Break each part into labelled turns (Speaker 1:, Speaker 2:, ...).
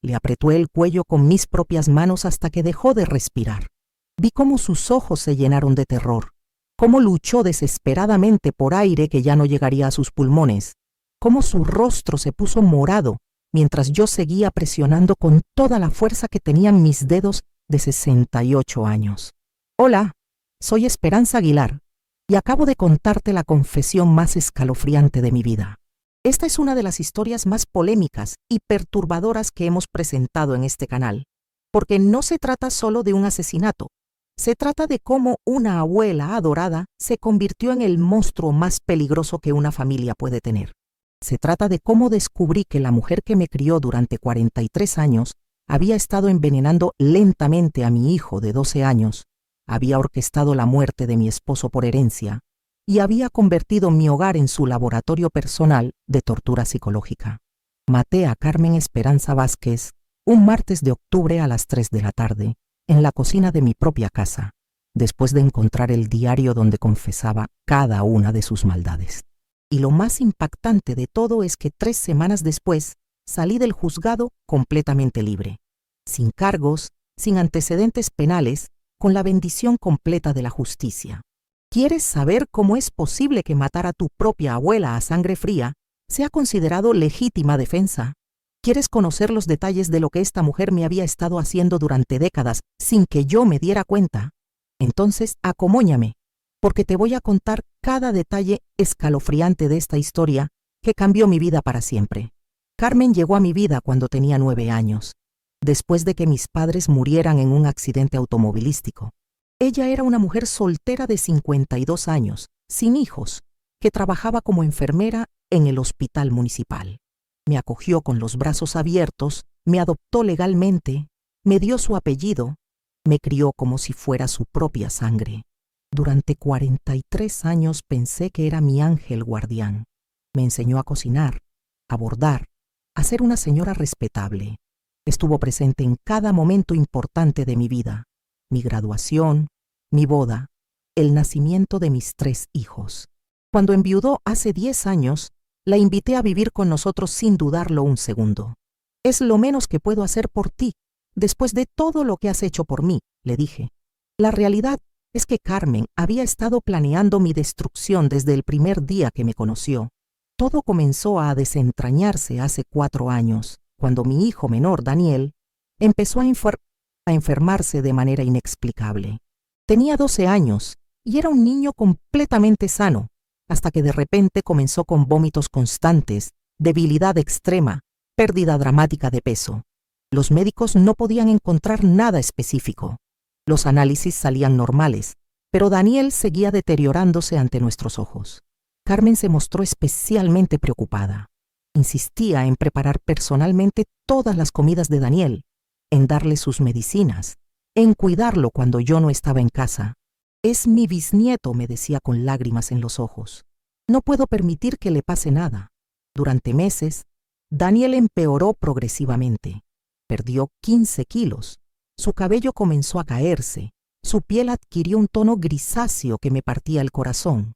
Speaker 1: Le apretó el cuello con mis propias manos hasta que dejó de respirar. Vi cómo sus ojos se llenaron de terror, cómo luchó desesperadamente por aire que ya no llegaría a sus pulmones, cómo su rostro se puso morado mientras yo seguía presionando con toda la fuerza que tenían mis dedos de 68 años. Hola, soy Esperanza Aguilar y acabo de contarte la confesión más escalofriante de mi vida. Esta es una de las historias más polémicas y perturbadoras que hemos presentado en este canal, porque no se trata solo de un asesinato. Se trata de cómo una abuela adorada se convirtió en el monstruo más peligroso que una familia puede tener. Se trata de cómo descubrí que la mujer que me crió durante 43 años había estado envenenando lentamente a mi hijo de 12 años, había orquestado la muerte de mi esposo por herencia y había convertido mi hogar en su laboratorio personal de tortura psicológica. Maté a Carmen Esperanza Vázquez un martes de octubre a las 3 de la tarde, en la cocina de mi propia casa, después de encontrar el diario donde confesaba cada una de sus maldades. Y lo más impactante de todo es que 3 semanas después salí del juzgado completamente libre, sin cargos, sin antecedentes penales, con la bendición completa de la justicia. ¿Quieres saber cómo es posible que matar a tu propia abuela a sangre fría sea considerado legítima defensa? ¿Quieres conocer los detalles de lo que esta mujer me había estado haciendo durante décadas sin que yo me diera cuenta? Entonces, acomóñame, porque te voy a contar cada detalle escalofriante de esta historia que cambió mi vida para siempre. Carmen llegó a mi vida cuando tenía 9 años, después de que mis padres murieran en un accidente automovilístico. Ella era una mujer soltera de 52 años, sin hijos, que trabajaba como enfermera en el hospital municipal. Me acogió con los brazos abiertos, me adoptó legalmente, me dio su apellido, me crió como si fuera su propia sangre. Durante 43 años pensé que era mi ángel guardián. Me enseñó a cocinar, a bordar, a ser una señora respetable. Estuvo presente en cada momento importante de mi vida: mi graduación, mi boda, el nacimiento de mis 3 hijos. Cuando enviudó hace 10 años, la invité a vivir con nosotros sin dudarlo un segundo. Es lo menos que puedo hacer por ti, después de todo lo que has hecho por mí, le dije. La realidad es que Carmen había estado planeando mi destrucción desde el primer día que me conoció. Todo comenzó a desentrañarse hace 4 años, cuando mi hijo menor, Daniel, empezó a enfermarse de manera inexplicable. Tenía 12 años y era un niño completamente sano, hasta que de repente comenzó con vómitos constantes, debilidad extrema, pérdida dramática de peso. Los médicos no podían encontrar nada específico. Los análisis salían normales, pero Daniel seguía deteriorándose ante nuestros ojos. Carmen se mostró especialmente preocupada. Insistía en preparar personalmente todas las comidas de Daniel, en darle sus medicinas, en cuidarlo cuando yo no estaba en casa. Es mi bisnieto, me decía con lágrimas en los ojos. No puedo permitir que le pase nada. Durante meses, Daniel empeoró progresivamente. Perdió 15 kilos. Su cabello comenzó a caerse. Su piel adquirió un tono grisáceo que me partía el corazón.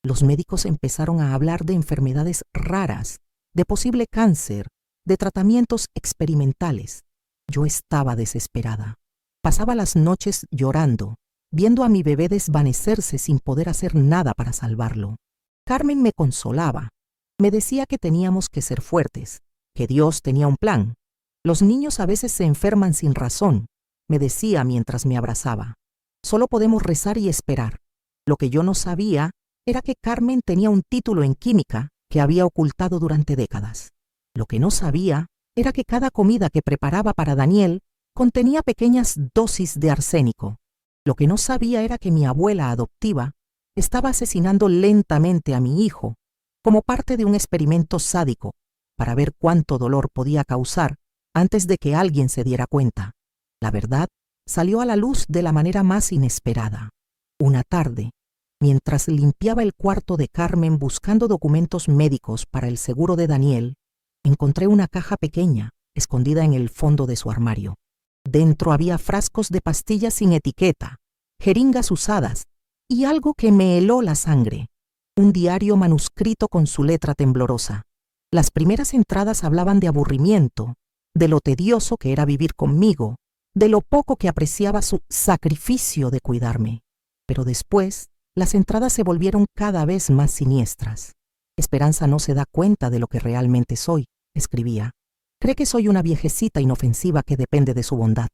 Speaker 1: Los médicos empezaron a hablar de enfermedades raras, de posible cáncer, de tratamientos experimentales. Yo estaba desesperada. Pasaba las noches llorando, viendo a mi bebé desvanecerse sin poder hacer nada para salvarlo. Carmen me consolaba. Me decía que teníamos que ser fuertes, que Dios tenía un plan. Los niños a veces se enferman sin razón, me decía mientras me abrazaba. Solo podemos rezar y esperar. Lo que yo no sabía era que Carmen tenía un título en química que había ocultado durante décadas. Lo que no sabía era que cada comida que preparaba para Daniel contenía pequeñas dosis de arsénico. Lo que no sabía era que mi abuela adoptiva estaba asesinando lentamente a mi hijo como parte de un experimento sádico para ver cuánto dolor podía causar antes de que alguien se diera cuenta. La verdad salió a la luz de la manera más inesperada. Una tarde, mientras limpiaba el cuarto de Carmen buscando documentos médicos para el seguro de Daniel, encontré una caja pequeña escondida en el fondo de su armario. Dentro había frascos de pastillas sin etiqueta, jeringas usadas y algo que me heló la sangre: un diario manuscrito con su letra temblorosa. Las primeras entradas hablaban de aburrimiento, de lo tedioso que era vivir conmigo, de lo poco que apreciaba su sacrificio de cuidarme. Pero después, las entradas se volvieron cada vez más siniestras. Esperanza no se da cuenta de lo que realmente soy, escribía. Cree que soy una viejecita inofensiva que depende de su bondad.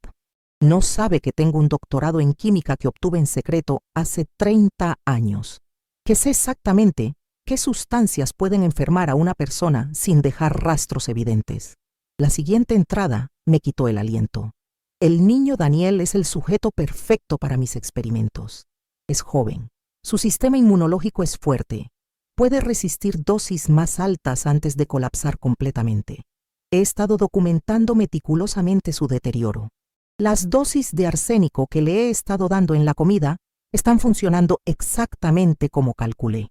Speaker 1: No sabe que tengo un doctorado en química que obtuve en secreto hace 30 años, que sé exactamente qué sustancias pueden enfermar a una persona sin dejar rastros evidentes. La siguiente entrada me quitó el aliento. El niño Daniel es el sujeto perfecto para mis experimentos. Es joven. Su sistema inmunológico es fuerte. Puede resistir dosis más altas antes de colapsar completamente. He estado documentando meticulosamente su deterioro. Las dosis de arsénico que le he estado dando en la comida están funcionando exactamente como calculé.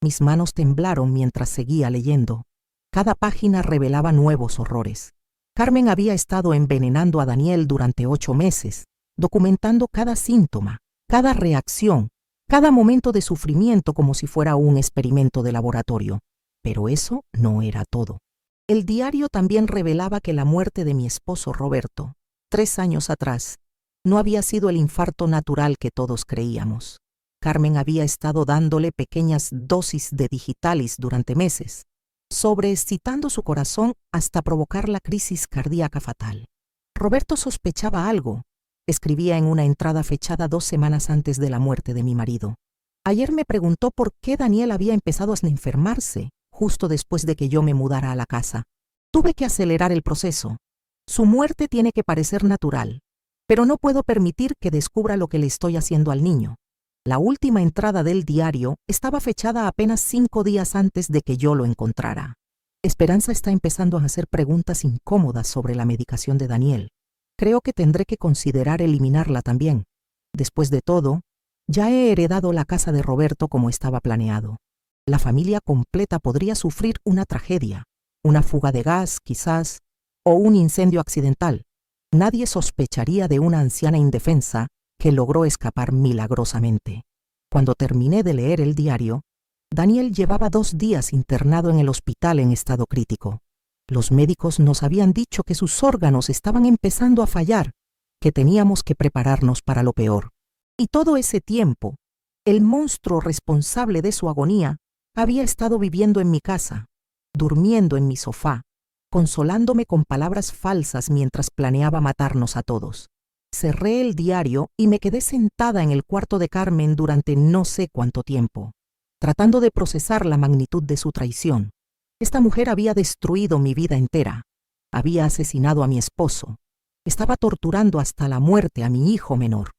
Speaker 1: Mis manos temblaron mientras seguía leyendo. Cada página revelaba nuevos horrores. Carmen había estado envenenando a Daniel durante 8 meses, documentando cada síntoma, cada reacción, cada momento de sufrimiento como si fuera un experimento de laboratorio. Pero eso no era todo. El diario también revelaba que la muerte de mi esposo Roberto, 3 años atrás, no había sido el infarto natural que todos creíamos. Carmen había estado dándole pequeñas dosis de digitalis durante meses, sobreexcitando su corazón hasta provocar la crisis cardíaca fatal. Roberto sospechaba algo, escribía en una entrada fechada 2 semanas antes de la muerte de mi marido. Ayer me preguntó por qué Daniel había empezado a enfermarse justo después de que yo me mudara a la casa. Tuve que acelerar el proceso. Su muerte tiene que parecer natural, pero no puedo permitir que descubra lo que le estoy haciendo al niño. La última entrada del diario estaba fechada apenas 5 días antes de que yo lo encontrara. Esperanza está empezando a hacer preguntas incómodas sobre la medicación de Daniel. Creo que tendré que considerar eliminarla también. Después de todo, ya he heredado la casa de Roberto como estaba planeado. La familia completa podría sufrir una tragedia, una fuga de gas, quizás, o un incendio accidental. Nadie sospecharía de una anciana indefensa que logró escapar milagrosamente. Cuando terminé de leer el diario, Daniel llevaba 2 días internado en el hospital en estado crítico. Los médicos nos habían dicho que sus órganos estaban empezando a fallar, que teníamos que prepararnos para lo peor. Y todo ese tiempo, el monstruo responsable de su agonía había estado viviendo en mi casa, durmiendo en mi sofá, consolándome con palabras falsas mientras planeaba matarnos a todos. Cerré el diario y me quedé sentada en el cuarto de Carmen durante no sé cuánto tiempo, tratando de procesar la magnitud de su traición. Esta mujer había destruido mi vida entera, había asesinado a mi esposo, estaba torturando hasta la muerte a mi hijo menor,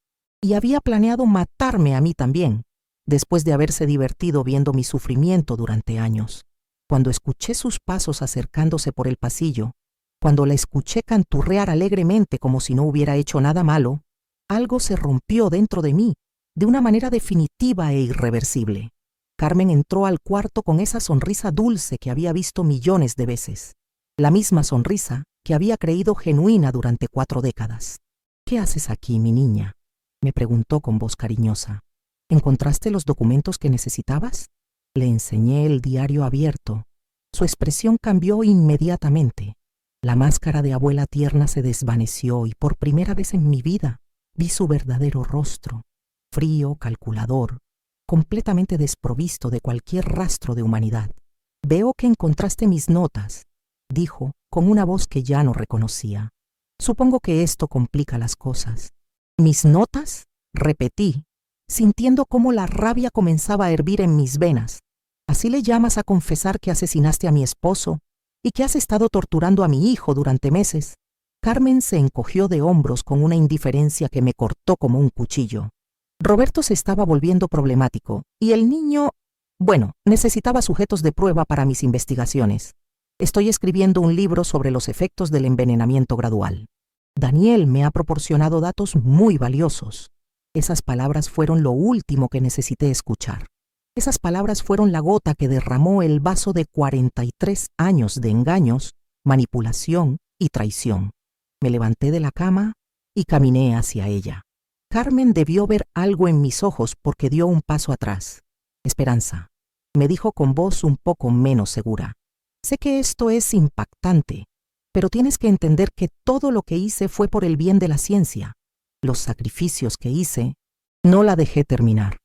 Speaker 1: y había planeado matarme a mí también, después de haberse divertido viendo mi sufrimiento durante años. Cuando escuché sus pasos acercándose por el pasillo, cuando la escuché canturrear alegremente como si no hubiera hecho nada malo, algo se rompió dentro de mí, de una manera definitiva e irreversible. Carmen entró al cuarto con esa sonrisa dulce que había visto millones de veces, la misma sonrisa que había creído genuina durante 4 décadas. «¿Qué haces aquí, mi niña?», me preguntó con voz cariñosa. «¿Encontraste los documentos que necesitabas?». Le enseñé el diario abierto. Su expresión cambió inmediatamente. La máscara de abuela tierna se desvaneció y por primera vez en mi vida vi su verdadero rostro, frío, calculador, completamente desprovisto de cualquier rastro de humanidad. «Veo que encontraste mis notas», dijo con una voz que ya no reconocía. «Supongo que esto complica las cosas». «¿Mis notas?», repetí, sintiendo cómo la rabia comenzaba a hervir en mis venas. «¿Así le llamas a confesar que asesinaste a mi esposo y que has estado torturando a mi hijo durante meses?» Carmen se encogió de hombros con una indiferencia que me cortó como un cuchillo. Roberto se estaba volviendo problemático y el niño, necesitaba sujetos de prueba para mis investigaciones. Estoy escribiendo un libro sobre los efectos del envenenamiento gradual. Daniel me ha proporcionado datos muy valiosos. Esas palabras fueron lo último que necesité escuchar. Esas palabras fueron la gota que derramó el vaso de 43 años de engaños, manipulación y traición. Me levanté de la cama y caminé hacia ella. Carmen debió ver algo en mis ojos porque dio un paso atrás. «Esperanza», me dijo con voz un poco menos segura. «Sé que esto es impactante, Pero tienes que entender que todo lo que hice fue por el bien de la ciencia. Los sacrificios que hice, no la dejé terminar.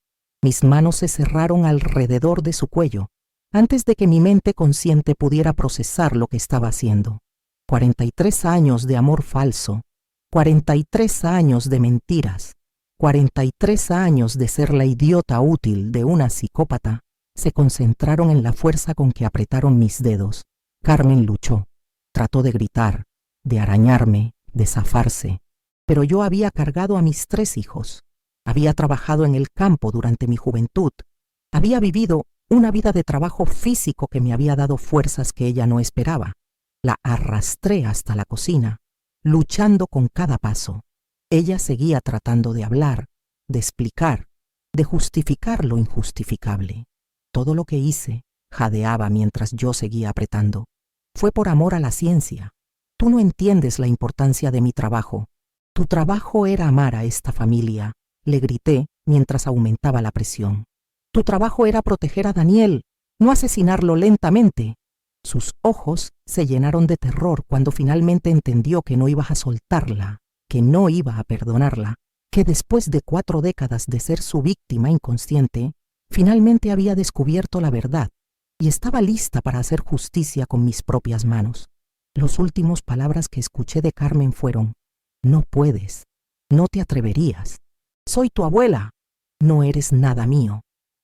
Speaker 1: Mis manos se cerraron alrededor de su cuello, antes de que mi mente consciente pudiera procesar lo que estaba haciendo. 43 años de amor falso, 43 años de mentiras, 43 años de ser la idiota útil de una psicópata, se concentraron en la fuerza con que apretaron mis dedos. Carmen luchó, trató de gritar, de arañarme, de zafarse, pero yo había cargado a mis 3 hijos. Había trabajado en el campo durante mi juventud. Había vivido una vida de trabajo físico que me había dado fuerzas que ella no esperaba. La arrastré hasta la cocina, luchando con cada paso. Ella seguía tratando de hablar, de explicar, de justificar lo injustificable. Todo lo que hice jadeaba mientras yo seguía apretando. Fue por amor a la ciencia. Tú no entiendes la importancia de mi trabajo. Tu trabajo era amar a esta familia, le grité mientras aumentaba la presión. Tu trabajo era proteger a Daniel, no asesinarlo lentamente. Sus ojos se llenaron de terror cuando finalmente entendió que no iba a soltarla, que no iba a perdonarla, que después de 4 décadas de ser su víctima inconsciente, finalmente había descubierto la verdad y estaba lista para hacer justicia con mis propias manos. Las últimas palabras que escuché de Carmen fueron: no puedes, no te atreverías. Soy tu abuela, no eres nada mío.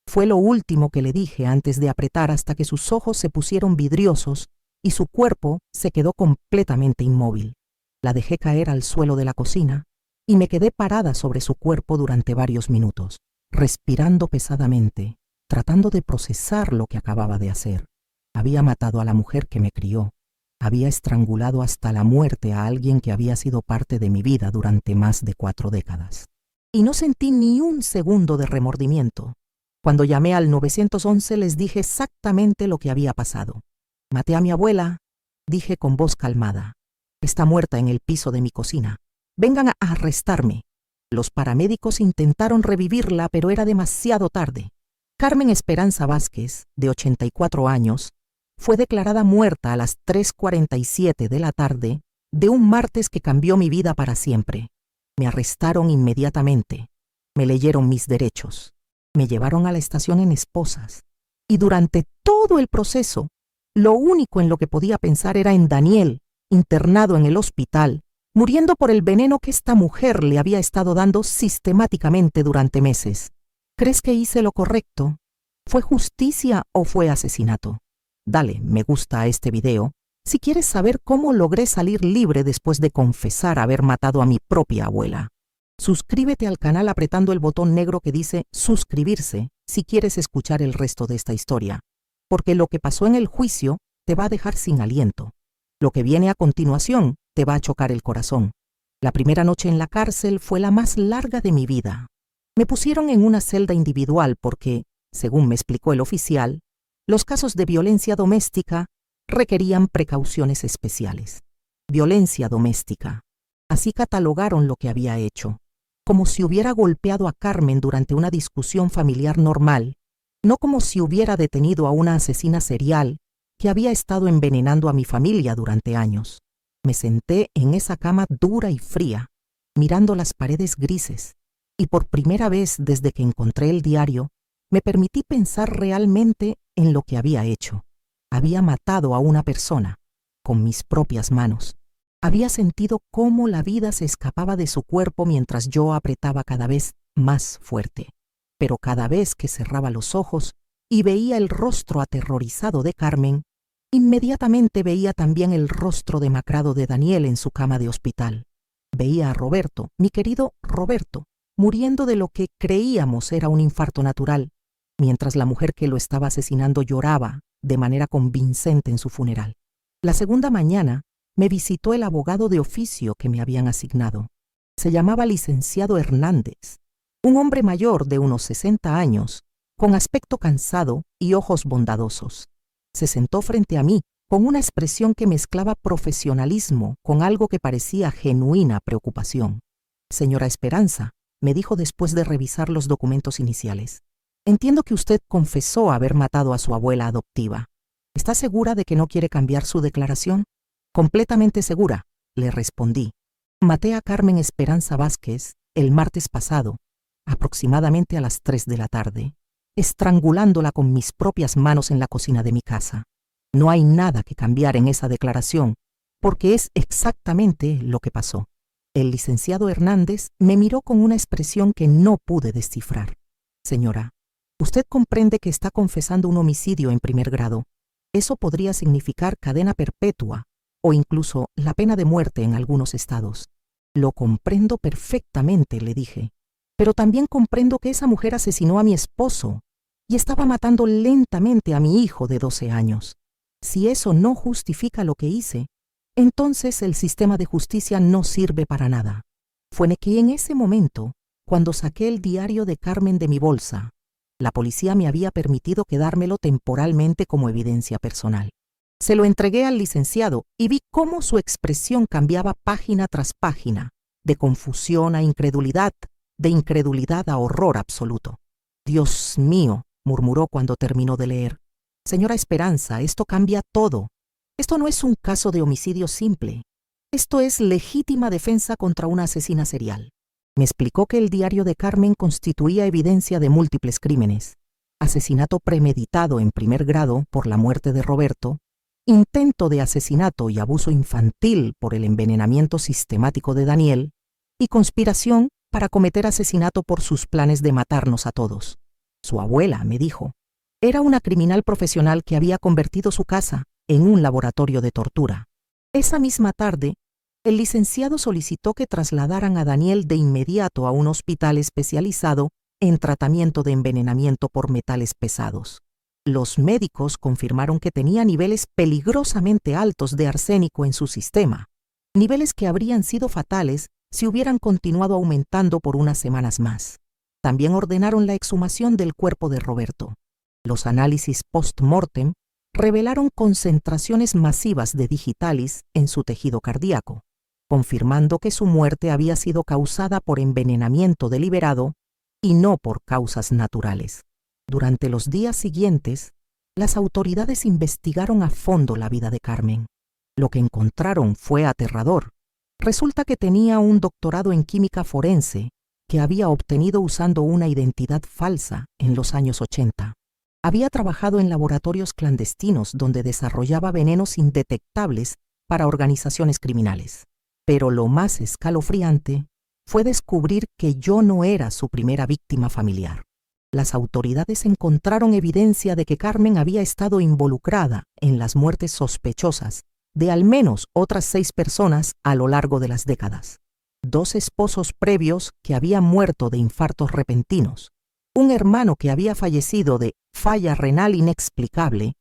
Speaker 1: Fue lo último que le dije antes de apretar hasta que sus ojos se pusieron vidriosos y su cuerpo se quedó completamente inmóvil. La dejé caer al suelo de la cocina y me quedé parada sobre su cuerpo durante varios minutos, respirando pesadamente, tratando de procesar lo que acababa de hacer. Había matado a la mujer que me crió. Había estrangulado hasta la muerte a alguien que había sido parte de mi vida durante más de 4 décadas. Y no sentí ni un segundo de remordimiento. Cuando llamé al 911 les dije exactamente lo que había pasado. Maté a mi abuela, dije con voz calmada. Está muerta en el piso de mi cocina. Vengan a arrestarme. Los paramédicos intentaron revivirla, pero era demasiado tarde. Carmen Esperanza Vázquez, de 84 años, fue declarada muerta a las 3:47 de la tarde de un martes que cambió mi vida para siempre. Me arrestaron inmediatamente. Me leyeron mis derechos. Me llevaron a la estación en esposas. Y durante todo el proceso, lo único en lo que podía pensar era en Daniel, internado en el hospital, muriendo por el veneno que esta mujer le había estado dando sistemáticamente durante meses. ¿Crees que hice lo correcto? ¿Fue justicia o fue asesinato? Dale me gusta a este video si quieres saber cómo logré salir libre después de confesar haber matado a mi propia abuela. Suscríbete al canal apretando el botón negro que dice suscribirse si quieres escuchar el resto de esta historia, porque lo que pasó en el juicio te va a dejar sin aliento. Lo que viene a continuación te va a chocar el corazón. La primera noche en la cárcel fue la más larga de mi vida. Me pusieron en una celda individual porque, según me explicó el oficial, los casos de violencia doméstica requerían precauciones especiales. Violencia doméstica. Así catalogaron lo que había hecho, como si hubiera golpeado a Carmen durante una discusión familiar normal, no como si hubiera detenido a una asesina serial que había estado envenenando a mi familia durante años. Me senté en esa cama dura y fría, mirando las paredes grises, y por primera vez desde que encontré el diario, me permití pensar realmente en lo que había hecho. Había matado a una persona, con mis propias manos. Había sentido cómo la vida se escapaba de su cuerpo mientras yo apretaba cada vez más fuerte. Pero cada vez que cerraba los ojos y veía el rostro aterrorizado de Carmen, inmediatamente veía también el rostro demacrado de Daniel en su cama de hospital. Veía a Roberto, mi querido Roberto, muriendo de lo que creíamos era un infarto natural, mientras la mujer que lo estaba asesinando lloraba de manera convincente en su funeral. La segunda mañana me visitó el abogado de oficio que me habían asignado. Se llamaba licenciado Hernández, un hombre mayor de unos 60 años, con aspecto cansado y ojos bondadosos. Se sentó frente a mí con una expresión que mezclaba profesionalismo con algo que parecía genuina preocupación. Señora Esperanza, me dijo después de revisar los documentos iniciales, entiendo que usted confesó haber matado a su abuela adoptiva. ¿Está segura de que no quiere cambiar su declaración? Completamente segura, le respondí. Maté a Carmen Esperanza Vázquez el martes pasado, aproximadamente a las 3 de la tarde, estrangulándola con mis propias manos en la cocina de mi casa. No hay nada que cambiar en esa declaración, porque es exactamente lo que pasó. El licenciado Hernández me miró con una expresión que no pude descifrar. Señora, usted comprende que está confesando un homicidio en primer grado. Eso podría significar cadena perpetua o incluso la pena de muerte en algunos estados. Lo comprendo perfectamente, le dije, pero también comprendo que esa mujer asesinó a mi esposo y estaba matando lentamente a mi hijo de 12 años. Si eso no justifica lo que hice, entonces el sistema de justicia no sirve para nada. Fue que en ese momento, cuando saqué el diario de Carmen de mi bolsa, la policía me había permitido quedármelo temporalmente como evidencia personal. Se lo entregué al licenciado y vi cómo su expresión cambiaba página tras página, de confusión a incredulidad, de incredulidad a horror absoluto. Dios mío, murmuró cuando terminó de leer. Señora Esperanza, esto cambia todo. Esto no es un caso de homicidio simple. Esto es legítima defensa contra una asesina serial. Me explicó que el diario de Carmen constituía evidencia de múltiples crímenes: asesinato premeditado en primer grado por la muerte de Roberto, intento de asesinato y abuso infantil por el envenenamiento sistemático de Daniel, y conspiración para cometer asesinato por sus planes de matarnos a todos. Su abuela, me dijo, era una criminal profesional que había convertido su casa en un laboratorio de tortura. Esa misma tarde, el licenciado solicitó que trasladaran a Daniel de inmediato a un hospital especializado en tratamiento de envenenamiento por metales pesados. Los médicos confirmaron que tenía niveles peligrosamente altos de arsénico en su sistema, niveles que habrían sido fatales si hubieran continuado aumentando por unas semanas más. También ordenaron la exhumación del cuerpo de Roberto. Los análisis post-mortem revelaron concentraciones masivas de digitalis en su tejido cardíaco, confirmando que su muerte había sido causada por envenenamiento deliberado y no por causas naturales. Durante los días siguientes, las autoridades investigaron a fondo la vida de Carmen. Lo que encontraron fue aterrador. Resulta que tenía un doctorado en química forense que había obtenido usando una identidad falsa en los años 80. Había trabajado en laboratorios clandestinos donde desarrollaba venenos indetectables para organizaciones criminales. Pero lo más escalofriante fue descubrir que yo no era su primera víctima familiar. Las autoridades encontraron evidencia de que Carmen había estado involucrada en las muertes sospechosas de al menos otras 6 personas a lo largo de las décadas. 2 esposos previos que habían muerto de infartos repentinos, un hermano que había fallecido de falla renal inexplicable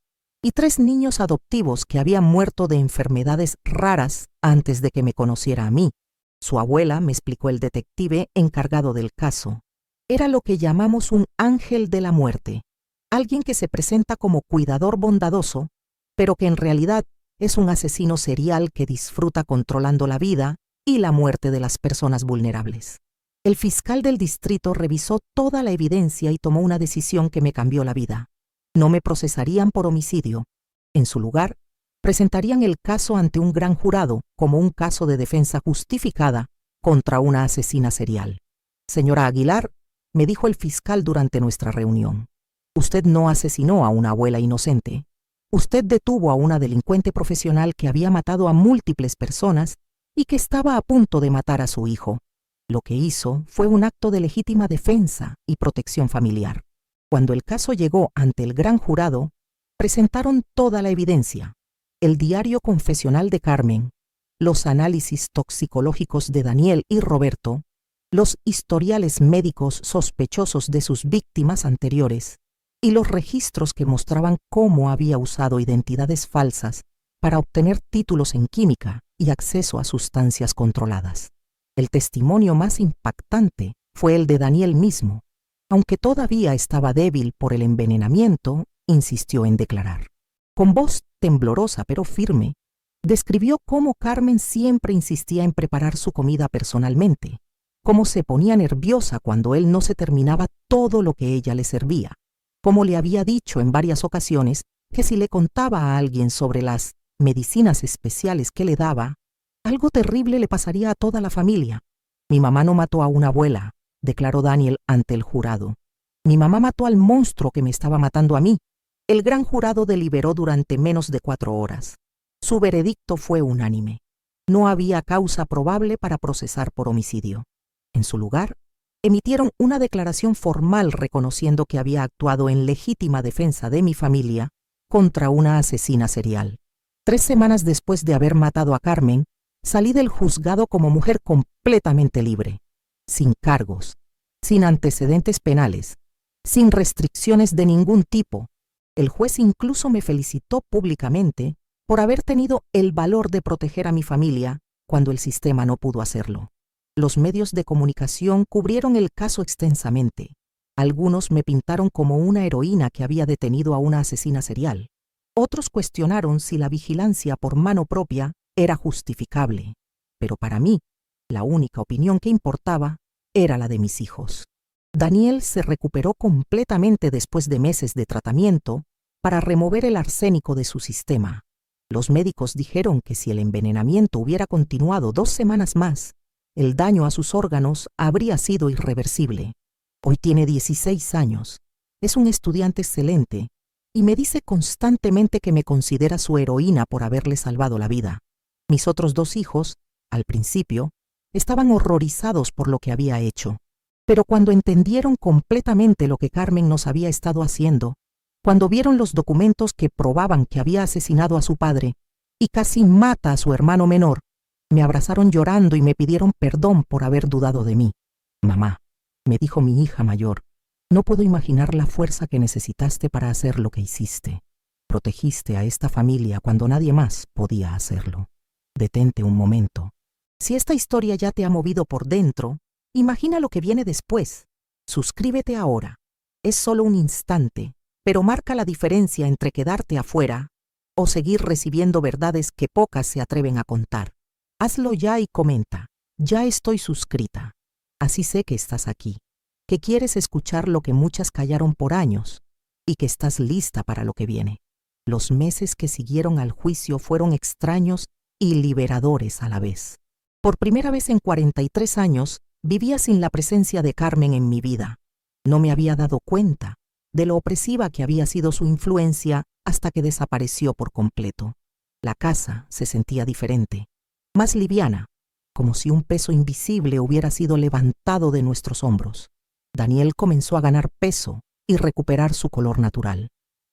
Speaker 1: y 3 niños adoptivos que habían muerto de enfermedades raras antes de que me conociera a mí. Su abuela, me explicó el detective encargado del caso, era lo que llamamos un ángel de la muerte, alguien que se presenta como cuidador bondadoso, pero que en realidad es un asesino serial que disfruta controlando la vida y la muerte de las personas vulnerables. El fiscal del distrito revisó toda la evidencia y tomó una decisión que me cambió la vida. No me procesarían por homicidio. En su lugar, presentarían el caso ante un gran jurado como un caso de defensa justificada contra una asesina serial. Señora Aguilar, me dijo el fiscal durante nuestra reunión, usted no asesinó a una abuela inocente. Usted detuvo a una delincuente profesional que había matado a múltiples personas y que estaba a punto de matar a su hijo. Lo que hizo fue un acto de legítima defensa y protección familiar. Cuando el caso llegó ante el gran jurado, presentaron toda la evidencia: el diario confesional de Carmen, los análisis toxicológicos de Daniel y Roberto, los historiales médicos sospechosos de sus víctimas anteriores y los registros que mostraban cómo había usado identidades falsas para obtener títulos en química y acceso a sustancias controladas. El testimonio más impactante fue el de Daniel mismo. Aunque todavía estaba débil por el envenenamiento, insistió en declarar. Con voz temblorosa pero firme, describió cómo Carmen siempre insistía en preparar su comida personalmente, cómo se ponía nerviosa cuando él no se terminaba todo lo que ella le servía, cómo le había dicho en varias ocasiones que si le contaba a alguien sobre las medicinas especiales que le daba, algo terrible le pasaría a toda la familia. Mi mamá no mató a una abuela, declaró Daniel ante el jurado. Mi mamá mató al monstruo que me estaba matando a mí. El gran jurado deliberó durante menos de 4 horas. Su veredicto fue unánime. No había causa probable para procesar por homicidio. En su lugar, emitieron una declaración formal reconociendo que había actuado en legítima defensa de mi familia contra una asesina serial. 3 semanas después de haber matado a Carmen, salí del juzgado como mujer completamente libre, sin cargos, sin antecedentes penales, sin restricciones de ningún tipo. El juez incluso me felicitó públicamente por haber tenido el valor de proteger a mi familia cuando el sistema no pudo hacerlo. Los medios de comunicación cubrieron el caso extensamente. Algunos me pintaron como una heroína que había detenido a una asesina serial. Otros cuestionaron si la vigilancia por mano propia era justificable. Pero para mí, la única opinión que importaba era la de mis hijos. Daniel se recuperó completamente después de meses de tratamiento para remover el arsénico de su sistema. Los médicos dijeron que si el envenenamiento hubiera continuado 2 semanas más, el daño a sus órganos habría sido irreversible. Hoy tiene 16 años, es un estudiante excelente y me dice constantemente que me considera su heroína por haberle salvado la vida. Mis otros 2 hijos, al principio, estaban horrorizados por lo que había hecho. Pero cuando entendieron completamente lo que Carmen nos había estado haciendo, cuando vieron los documentos que probaban que había asesinado a su padre y casi mata a su hermano menor, me abrazaron llorando y me pidieron perdón por haber dudado de mí. Mamá, me dijo mi hija mayor, no puedo imaginar la fuerza que necesitaste para hacer lo que hiciste. Protegiste a esta familia cuando nadie más podía hacerlo. Detente un momento. Si esta historia ya te ha movido por dentro, imagina lo que viene después. Suscríbete ahora. Es solo un instante, pero marca la diferencia entre quedarte afuera o seguir recibiendo verdades que pocas se atreven a contar. Hazlo ya y comenta. Ya estoy suscrita. Así sé que estás aquí, que quieres escuchar lo que muchas callaron por años y que estás lista para lo que viene. Los meses que siguieron al juicio fueron extraños y liberadores a la vez. Por primera vez en 43 años, vivía sin la presencia de Carmen en mi vida. No me había dado cuenta de lo opresiva que había sido su influencia hasta que desapareció por completo. La casa se sentía diferente, más liviana, como si un peso invisible hubiera sido levantado de nuestros hombros. Daniel comenzó a ganar peso y recuperar su color natural.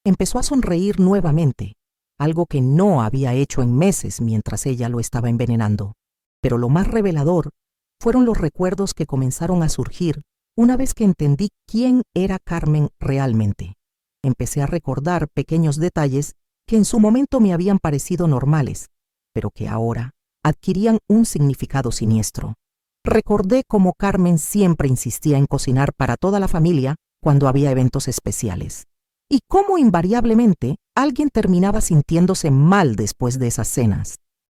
Speaker 1: Empezó a sonreír nuevamente, algo que no había hecho en meses mientras ella lo estaba envenenando. Pero lo más revelador fueron los recuerdos que comenzaron a surgir una vez que entendí quién era Carmen realmente. Empecé a recordar pequeños detalles que en su momento me habían parecido normales, pero que ahora adquirían un significado siniestro. Recordé cómo Carmen siempre insistía en cocinar para toda la familia cuando había eventos especiales, y cómo invariablemente alguien terminaba sintiéndose mal después de esas cenas.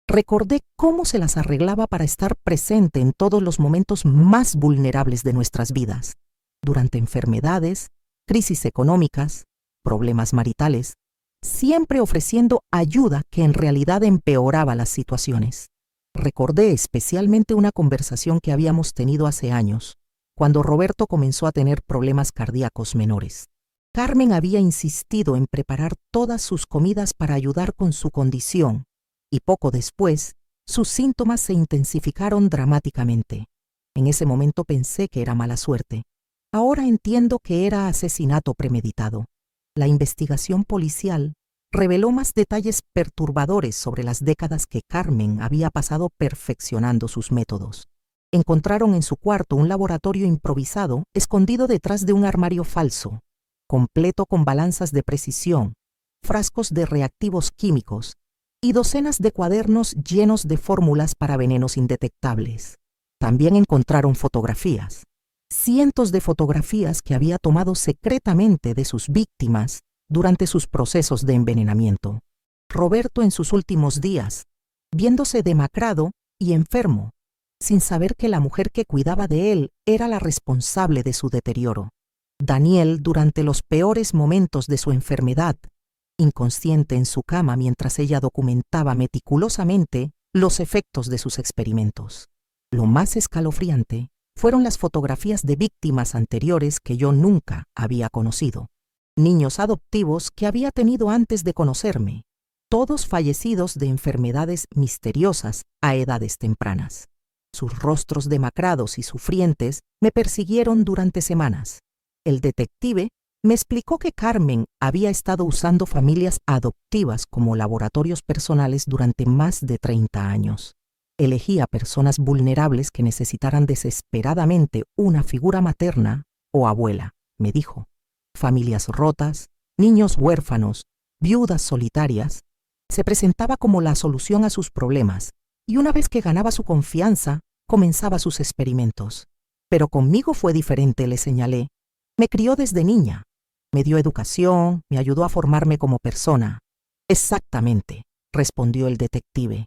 Speaker 1: Recordé cómo se las arreglaba para estar presente en todos los momentos más vulnerables de nuestras vidas, durante enfermedades, crisis económicas, problemas maritales, siempre ofreciendo ayuda que en realidad empeoraba las situaciones. Recordé especialmente una conversación que habíamos tenido hace años, cuando Roberto comenzó a tener problemas cardíacos menores. Carmen había insistido en preparar todas sus comidas para ayudar con su condición, y poco después, sus síntomas se intensificaron dramáticamente. En ese momento pensé que era mala suerte. Ahora entiendo que era asesinato premeditado. La investigación policial reveló más detalles perturbadores sobre las décadas que Carmen había pasado perfeccionando sus métodos. Encontraron en su cuarto un laboratorio improvisado escondido detrás de un armario falso, completo con balanzas de precisión, frascos de reactivos químicos y docenas de cuadernos llenos de fórmulas para venenos indetectables. También encontraron fotografías, cientos de fotografías que había tomado secretamente de sus víctimas durante sus procesos de envenenamiento. Roberto en sus últimos días, viéndose demacrado y enfermo, sin saber que la mujer que cuidaba de él era la responsable de su deterioro. Daniel, durante los peores momentos de su enfermedad, inconsciente en su cama mientras ella documentaba meticulosamente los efectos de sus experimentos. Lo más escalofriante fueron las fotografías de víctimas anteriores que yo nunca había conocido, niños adoptivos que había tenido antes de conocerme, todos fallecidos de enfermedades misteriosas a edades tempranas. Sus rostros demacrados y sufrientes me persiguieron durante semanas. El detective me explicó que Carmen había estado usando familias adoptivas como laboratorios personales durante más de 30 años. Elegía personas vulnerables que necesitaran desesperadamente una figura materna o abuela, me dijo. Familias rotas, niños huérfanos, viudas solitarias. Se presentaba como la solución a sus problemas, y una vez que ganaba su confianza, comenzaba sus experimentos. Pero conmigo fue diferente, le señalé. Me crió desde niña. Me dio educación, me ayudó a formarme como persona. Exactamente, respondió el detective.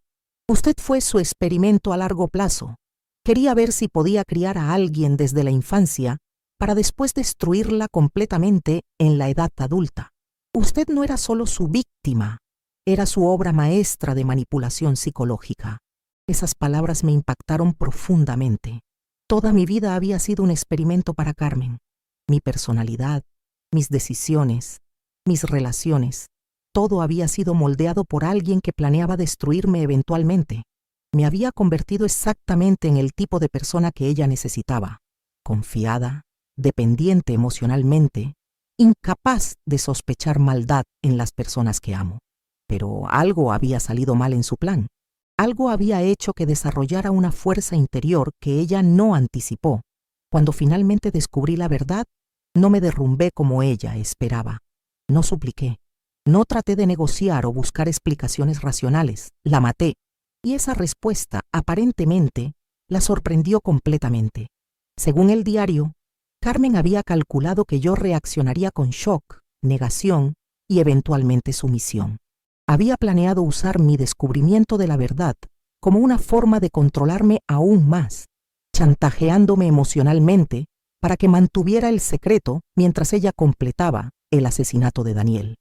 Speaker 1: Usted fue su experimento a largo plazo. Quería ver si podía criar a alguien desde la infancia para después destruirla completamente en la edad adulta. Usted no era solo su víctima, era su obra maestra de manipulación psicológica. Esas palabras me impactaron profundamente. Toda mi vida había sido un experimento para Carmen. Mi personalidad, mis decisiones, mis relaciones, todo había sido moldeado por alguien que planeaba destruirme eventualmente. Me había convertido exactamente en el tipo de persona que ella necesitaba, confiada, dependiente emocionalmente, incapaz de sospechar maldad en las personas que amo. Pero algo había salido mal en su plan. Algo había hecho que desarrollara una fuerza interior que ella no anticipó. Cuando finalmente descubrí la verdad, no me derrumbé como ella esperaba. No supliqué. No traté de negociar o buscar explicaciones racionales. La maté. Y esa respuesta, aparentemente, la sorprendió completamente. Según el diario, Carmen había calculado que yo reaccionaría con shock, negación y eventualmente sumisión. Había planeado usar mi descubrimiento de la verdad como una forma de controlarme aún más, chantajeándome emocionalmente para que mantuviera el secreto mientras ella completaba el asesinato de Daniel.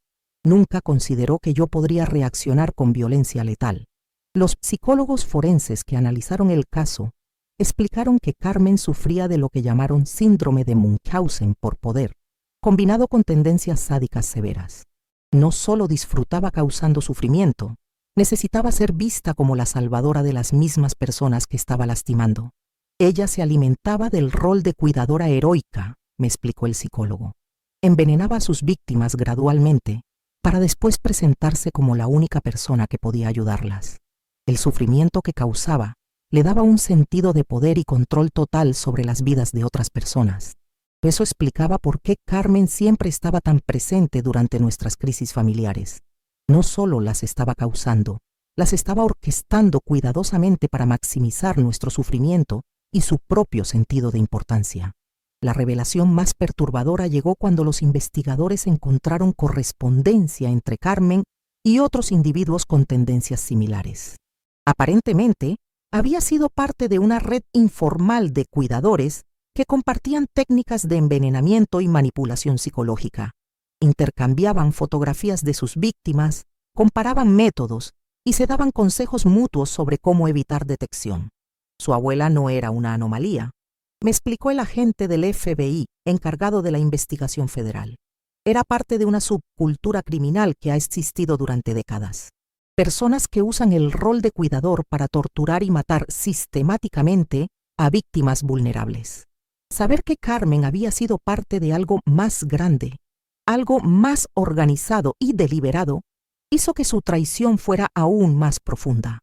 Speaker 1: Nunca consideró que yo podría reaccionar con violencia letal. Los psicólogos forenses que analizaron el caso explicaron que Carmen sufría de lo que llamaron síndrome de Munchausen por poder, combinado con tendencias sádicas severas. No solo disfrutaba causando sufrimiento, necesitaba ser vista como la salvadora de las mismas personas que estaba lastimando. Ella se alimentaba del rol de cuidadora heroica, me explicó el psicólogo. Envenenaba a sus víctimas gradualmente para después presentarse como la única persona que podía ayudarlas. El sufrimiento que causaba le daba un sentido de poder y control total sobre las vidas de otras personas. Eso explicaba por qué Carmen siempre estaba tan presente durante nuestras crisis familiares. No solo las estaba causando, las estaba orquestando cuidadosamente para maximizar nuestro sufrimiento y su propio sentido de importancia. La revelación más perturbadora llegó cuando los investigadores encontraron correspondencia entre Carmen y otros individuos con tendencias similares. Aparentemente, había sido parte de una red informal de cuidadores que compartían técnicas de envenenamiento y manipulación psicológica. Intercambiaban fotografías de sus víctimas, comparaban métodos y se daban consejos mutuos sobre cómo evitar detección. Su abuela no era una anomalía, me explicó el agente del FBI encargado de la investigación federal. Era parte de una subcultura criminal que ha existido durante décadas. Personas que usan el rol de cuidador para torturar y matar sistemáticamente a víctimas vulnerables. Saber que Carmen había sido parte de algo más grande, algo más organizado y deliberado, hizo que su traición fuera aún más profunda.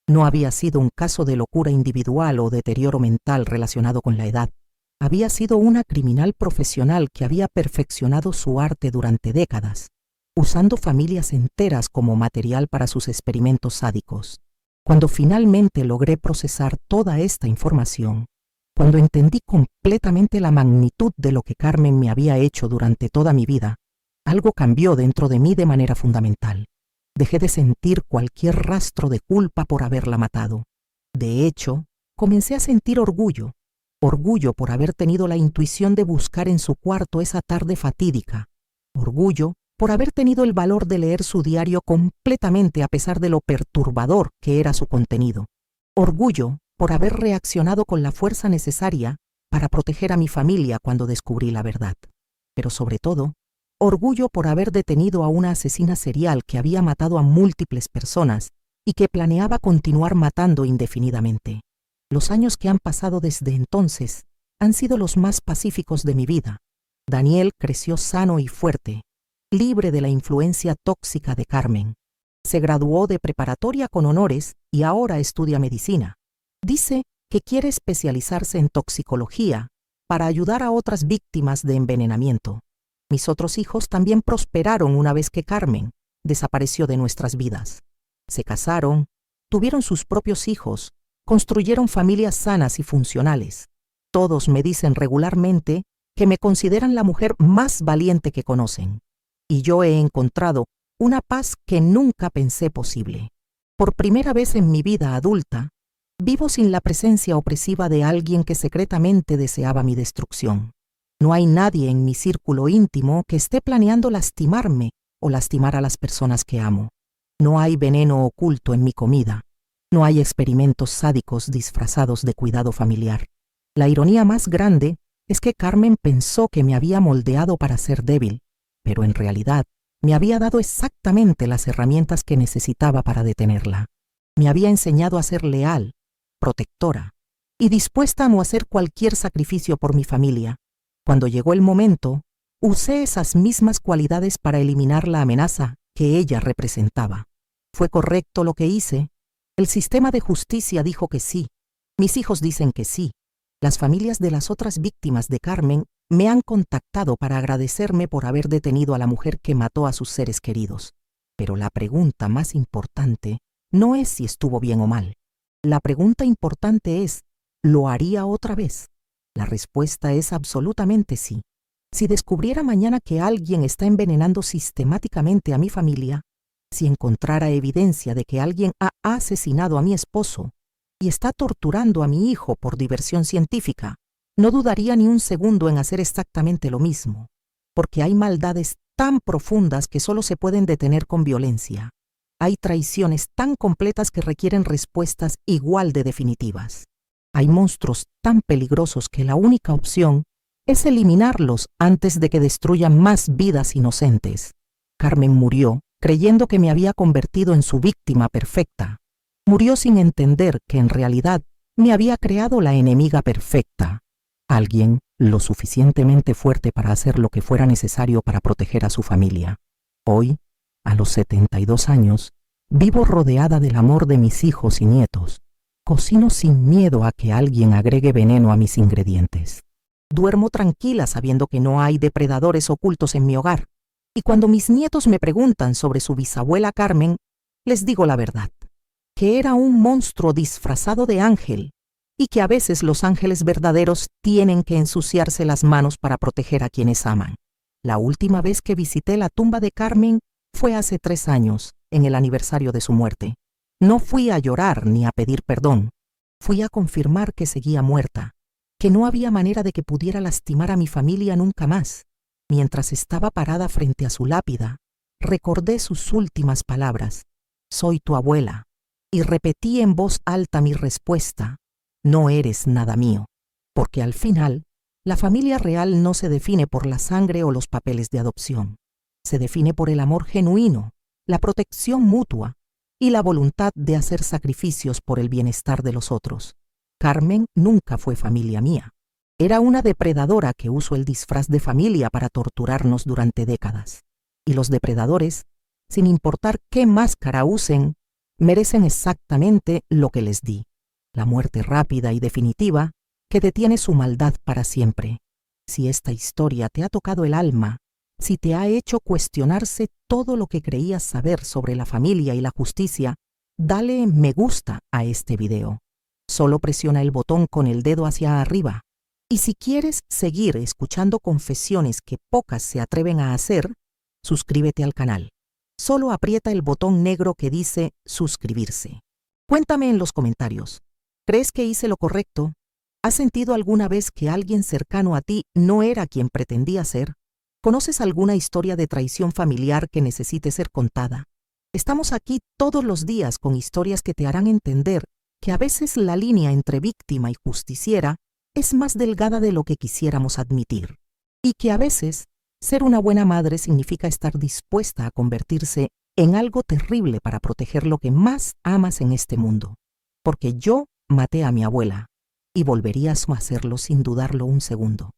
Speaker 1: No había sido un caso de locura individual o deterioro mental relacionado con la edad. Había sido una criminal profesional que había perfeccionado su arte durante décadas, usando familias enteras como material para sus experimentos sádicos. Cuando finalmente logré procesar toda esta información, cuando entendí completamente la magnitud de lo que Carmen me había hecho durante toda mi vida, algo cambió dentro de mí de manera fundamental. Dejé de sentir cualquier rastro de culpa por haberla matado. De hecho, comencé a sentir orgullo por haber tenido la intuición de buscar en su cuarto esa tarde fatídica, orgullo por haber tenido el valor de leer su diario completamente a pesar de lo perturbador que era su contenido. Orgullo por haber reaccionado con la fuerza necesaria para proteger a mi familia cuando descubrí la verdad. Pero sobre todo, orgullo por haber detenido a una asesina serial que había matado a múltiples personas y que planeaba continuar matando indefinidamente. Los años que han pasado desde entonces han sido los más pacíficos de mi vida. Daniel creció sano y fuerte, libre de la influencia tóxica de Carmen. Se graduó de preparatoria con honores y ahora estudia medicina. Dice que quiere especializarse en toxicología para ayudar a otras víctimas de envenenamiento. Mis otros hijos también prosperaron una vez que Carmen desapareció de nuestras vidas. Se casaron, tuvieron sus propios hijos, construyeron familias sanas y funcionales. Todos me dicen regularmente que me consideran la mujer más valiente que conocen. Y yo he encontrado una paz que nunca pensé posible. Por primera vez en mi vida adulta, vivo sin la presencia opresiva de alguien que secretamente deseaba mi destrucción. No hay nadie en mi círculo íntimo que esté planeando lastimarme o lastimar a las personas que amo. No hay veneno oculto en mi comida. No hay experimentos sádicos disfrazados de cuidado familiar. La ironía más grande es que Carmen pensó que me había moldeado para ser débil, pero en realidad me había dado exactamente las herramientas que necesitaba para detenerla. Me había enseñado a ser leal, protectora y dispuesta a no hacer cualquier sacrificio por mi familia. Cuando llegó el momento, usé esas mismas cualidades para eliminar la amenaza que ella representaba. ¿Fue correcto lo que hice? El sistema de justicia dijo que sí. Mis hijos dicen que sí. Las familias de las otras víctimas de Carmen me han contactado para agradecerme por haber detenido a la mujer que mató a sus seres queridos. Pero la pregunta más importante no es si estuvo bien o mal. La pregunta importante es, ¿lo haría otra vez? La respuesta es absolutamente sí. Si descubriera mañana que alguien está envenenando sistemáticamente a mi familia, si encontrara evidencia de que alguien ha asesinado a mi esposo y está torturando a mi hijo por diversión científica, no dudaría ni un segundo en hacer exactamente lo mismo, porque hay maldades tan profundas que solo se pueden detener con violencia. Hay traiciones tan completas que requieren respuestas igual de definitivas. Hay monstruos tan peligrosos que la única opción es eliminarlos antes de que destruyan más vidas inocentes. Carmen murió creyendo que me había convertido en su víctima perfecta. Murió sin entender que en realidad me había creado la enemiga perfecta. Alguien lo suficientemente fuerte para hacer lo que fuera necesario para proteger a su familia. Hoy, a los 72 años, vivo rodeada del amor de mis hijos y nietos. Cocino sin miedo a que alguien agregue veneno a mis ingredientes. Duermo tranquila sabiendo que no hay depredadores ocultos en mi hogar. Y cuando mis nietos me preguntan sobre su bisabuela Carmen, les digo la verdad, que era un monstruo disfrazado de ángel y que a veces los ángeles verdaderos tienen que ensuciarse las manos para proteger a quienes aman. La última vez que visité la tumba de Carmen fue hace 3 años, en el aniversario de su muerte. No fui a llorar ni a pedir perdón. Fui a confirmar que seguía muerta, que no había manera de que pudiera lastimar a mi familia nunca más. Mientras estaba parada frente a su lápida, recordé sus últimas palabras: «Soy tu abuela», y repetí en voz alta mi respuesta: «No eres nada mío», porque al final, la familia real no se define por la sangre o los papeles de adopción. Se define por el amor genuino, la protección mutua y la voluntad de hacer sacrificios por el bienestar de los otros. Carmen nunca fue familia mía. Era una depredadora que usó el disfraz de familia para torturarnos durante décadas. Y los depredadores, sin importar qué máscara usen, merecen exactamente lo que les di: la muerte rápida y definitiva que detiene su maldad para siempre. Si esta historia te ha tocado el alma, si te ha hecho cuestionarse todo lo que creías saber sobre la familia y la justicia, dale me gusta a este video. Solo presiona el botón con el dedo hacia arriba. Y si quieres seguir escuchando confesiones que pocas se atreven a hacer, suscríbete al canal. Solo aprieta el botón negro que dice suscribirse. Cuéntame en los comentarios, ¿crees que hice lo correcto? ¿Has sentido alguna vez que alguien cercano a ti no era quien pretendía ser? ¿Conoces alguna historia de traición familiar que necesite ser contada? Estamos aquí todos los días con historias que te harán entender que a veces la línea entre víctima y justiciera es más delgada de lo que quisiéramos admitir, y que a veces ser una buena madre significa estar dispuesta a convertirse en algo terrible para proteger lo que más amas en este mundo. Porque yo maté a mi abuela y volverías a hacerlo sin dudarlo un segundo.